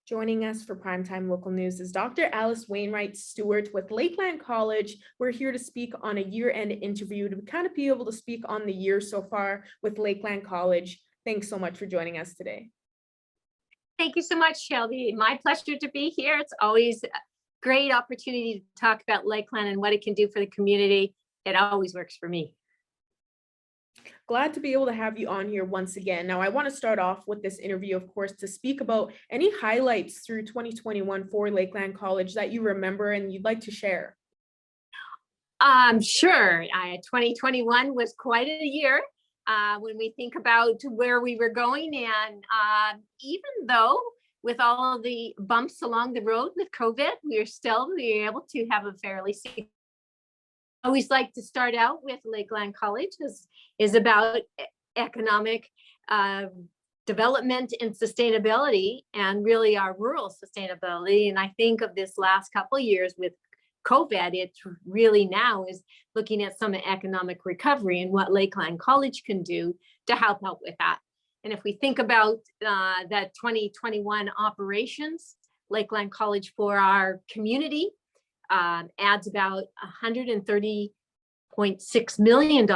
Joining us for Primetime Local News is Dr. Alice Wainwright-Stewart with Lakeland College. We're here to speak on a year-end interview to kind of be able to speak on the year so far with Lakeland College. Thanks so much for joining us today. Thank you so much, Shelby. My pleasure to be here. It's always a great opportunity to talk about Lakeland and what it can do for the community. It always works for me. Glad to be able to have you on here once again. Now, I want to start off with this interview, of course, to speak about any highlights through 2021 for Lakeland College that you remember and you'd like to share. Sure. 2021 was quite a year when we think about where we were going. And even though with all of the bumps along the road with COVID, we were able to have a fairly I always like to start out with Lakeland College is about economic development and sustainability, and really our rural sustainability. And I think of this last couple of years with COVID, it really now is looking at some economic recovery and what Lakeland College can do to help out with that. And if we think about that 2021 operations, Lakeland College for our community adds about $130.6 million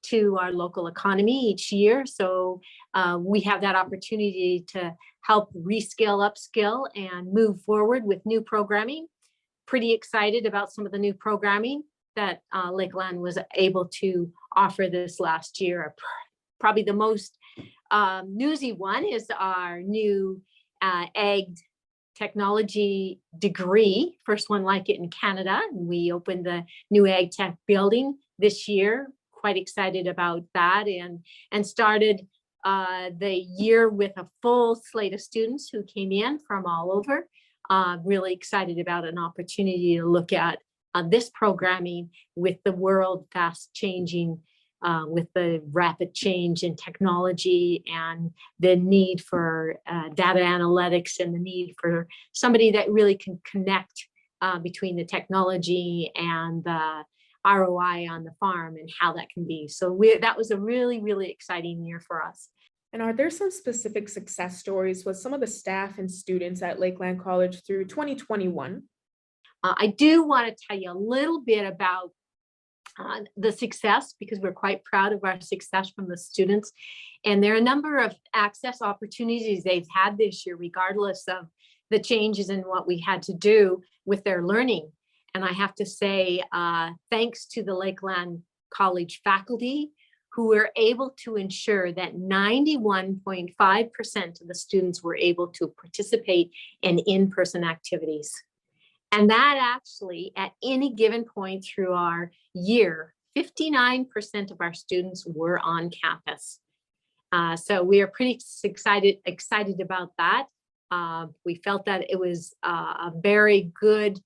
to our local economy each year. So we have that opportunity to help rescale, upskill, and move forward with new programming. Pretty excited about some of the new programming that Lakeland was able to offer this last year. Probably the most newsy one is our new ag technology degree, first one like it in Canada. We opened the new ag tech building this year. Quite excited about that, and started the year with a full slate of students who came in from all over. Really excited about an opportunity to look at this programming with the world fast changing, with the rapid change in technology and the need for data analytics and the need for somebody that really can connect between the technology and the ROI on the farm and how that can be. So that was a really, really exciting year for us. And are there some specific success stories with some of the staff and students at Lakeland College through 2021? I do want to tell you a little bit about the success, because we're quite proud of our success from the students. And there are a number of access opportunities they've had this year, regardless of the changes in what we had to do with their learning. And I have to say, thanks to the Lakeland College faculty, who were able to ensure that 91.5% of the students were able to participate in in-person activities. And that actually, at any given point through our year, 59% of our students were on campus. So we are pretty excited about that. We felt that it was a very good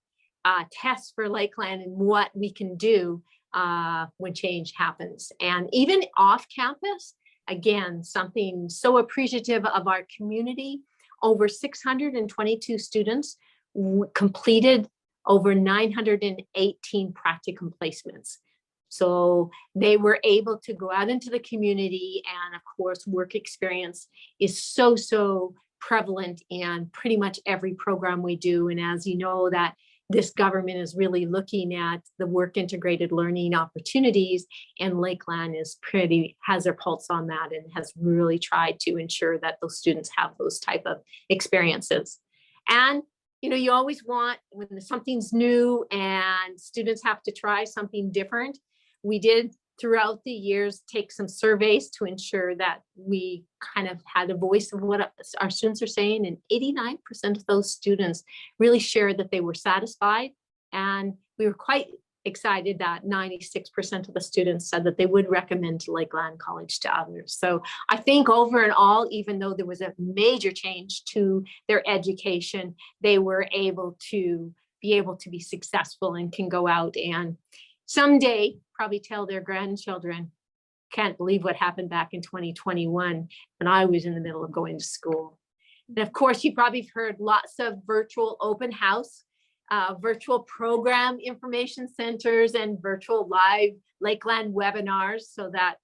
test for Lakeland and what we can do when change happens. And even off campus, again, something so appreciative of our community. Over 622 students completed over 918 practicum placements. So they were able to go out into the community, and of course, work experience is so prevalent in pretty much every program we do. And as you know, that this government is really looking at the work integrated learning opportunities, and Lakeland has their pulse on that and has really tried to ensure that those students have those type of experiences. And you know, you always want, when something's new and students have to try something different. We did throughout the years take some surveys to ensure that we kind of had a voice of what our students are saying, and 89% of those students really shared that they were satisfied. And we were quite excited that 96% of the students said that they would recommend Lakeland College to others. So I think over and all, even though there was a major change to their education, they were able to be successful and can go out and someday probably tell their grandchildren, can't believe what happened back in 2021 when I was in the middle of going to school. And of course, you probably heard lots of virtual open house, virtual program information centers, and virtual live Lakeland webinars, so that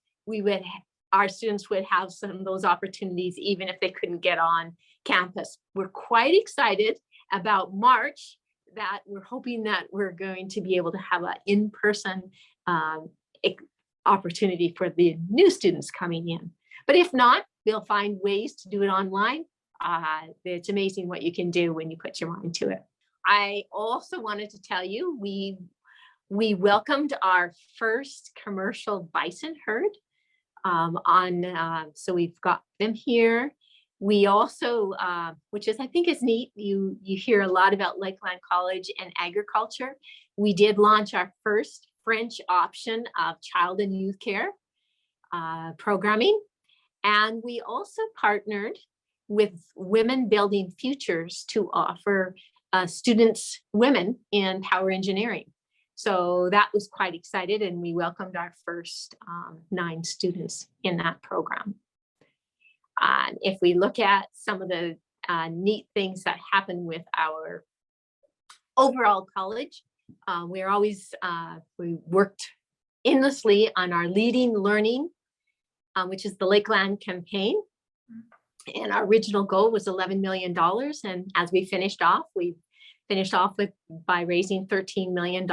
our students would have some of those opportunities, even if they couldn't get on campus. We're quite excited about March, that we're hoping that we're going to be able to have an in-person opportunity for the new students coming in. But if not, we'll find ways to do it online. It's amazing what you can do when you put your mind to it. I also wanted to tell you, we welcomed our first commercial bison herd so we've got them here. We also, which is, I think is neat, you hear a lot about Lakeland College and agriculture. We did launch our first French option of child and youth care programming. And we also partnered with Women Building Futures to offer students, women in power engineering. So that was quite excited, and we welcomed our first 9 students in that program. If we look at some of the neat things that happen with our overall college, we worked endlessly on our Leading Learning, which is the Lakeland campaign. And our original goal was $11 million. And as we finished off by raising $13 million.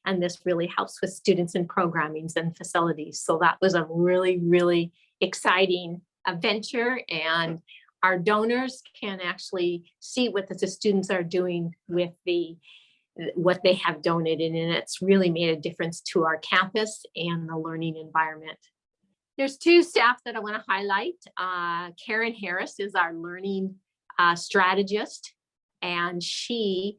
And this really helps with students in programmings and facilities. So that was a really, really exciting venture. And our donors can actually see what the students are doing with what they have donated. And it's really made a difference to our campus and the learning environment. There's 2 staff that I want to highlight. Karen Harris is our learning strategist, and she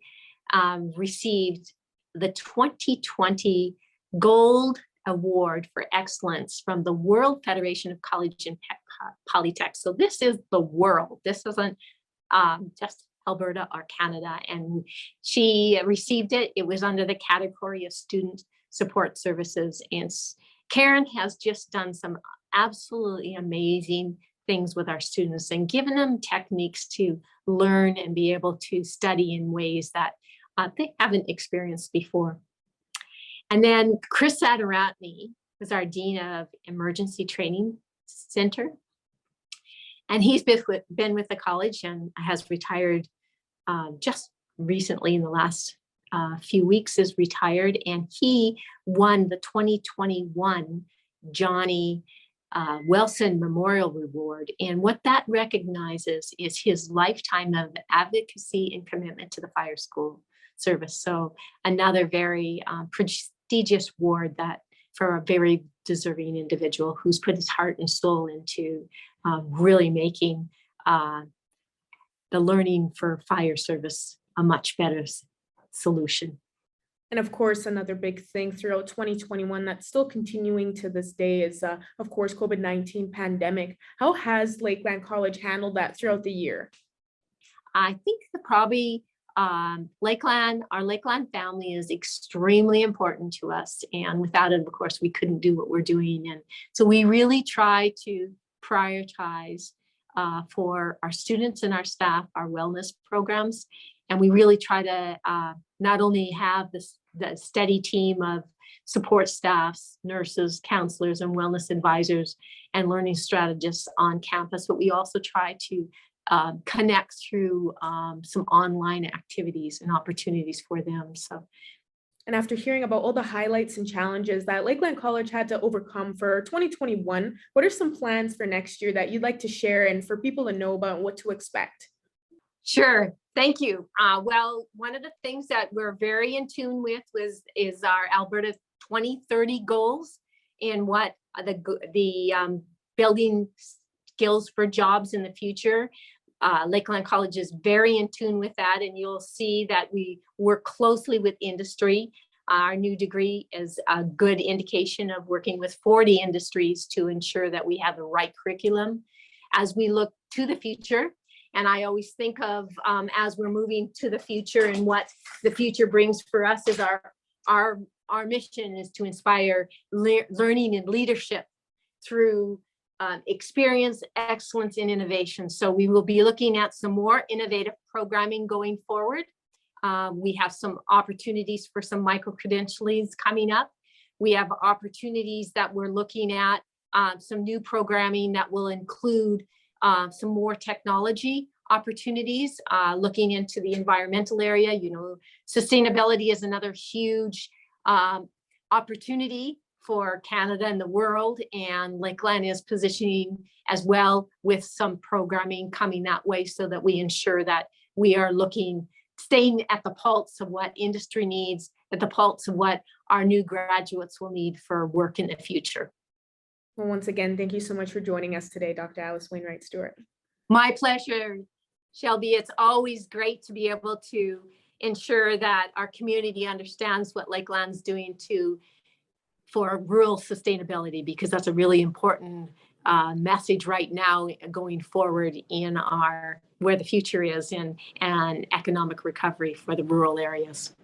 received the 2020 Gold Award for Excellence from the World Federation of College and Polytech. So this is the world. This isn't just Alberta or Canada. And she received it. It was under the category of student support services. And Karen has just done some absolutely amazing things with our students and given them techniques to learn and be able to study in ways that they haven't experienced before. And then Chris Sadaratney was our Dean of Emergency Training Center. And he's been with the college and has retired just recently in the last few weeks is retired. And he won the 2021 Johnny Wilson Memorial Award. And what that recognizes is his lifetime of advocacy and commitment to the fire school service. So another very prestigious award that for a very deserving individual who's put his heart and soul into really making the learning for fire service a much better solution. And of course, another big thing throughout 2021 that's still continuing to this day is, of course, COVID-19 pandemic. How has Lakeland College handled that throughout the year? I think our Lakeland family is extremely important to us. And without it, of course, we couldn't do what we're doing. And so we really try to prioritize for our students and our staff, our wellness programs. And we really try to not only have the steady team of support staffs, nurses, counselors, and wellness advisors and learning strategists on campus, but we also try to connect through some online activities and opportunities for them. And after hearing about all the highlights and challenges that Lakeland College had to overcome for 2021, what are some plans for next year that you'd like to share and for people to know about what to expect? Sure. Thank you. Well, one of the things that we're very in tune with is our Alberta 2030 goals and what the building skills for jobs in the future. Lakeland College is very in tune with that, and you'll see that we work closely with industry. Our new degree is a good indication of working with 40 industries to ensure that we have the right curriculum as we look to the future. And I always think of as we're moving to the future and what the future brings for us is our mission is to inspire learning and leadership through experience, excellence, and innovation. So we will be looking at some more innovative programming going forward. We have some opportunities for some micro-credentialings coming up. We have opportunities that we're looking at some new programming that will include some more technology opportunities, looking into the environmental area. You know, sustainability is another huge opportunity for Canada and the world, and Lakeland is positioning as well with some programming coming that way so that we ensure that we are staying at the pulse of what industry needs, at the pulse of what our new graduates will need for work in the future. Well, once again, thank you so much for joining us today, Dr. Alice Wainwright-Stewart. My pleasure, Shelby. It's always great to be able to ensure that our community understands what Lakeland's doing for rural sustainability, because that's a really important message right now going forward in where the future is and economic recovery for the rural areas.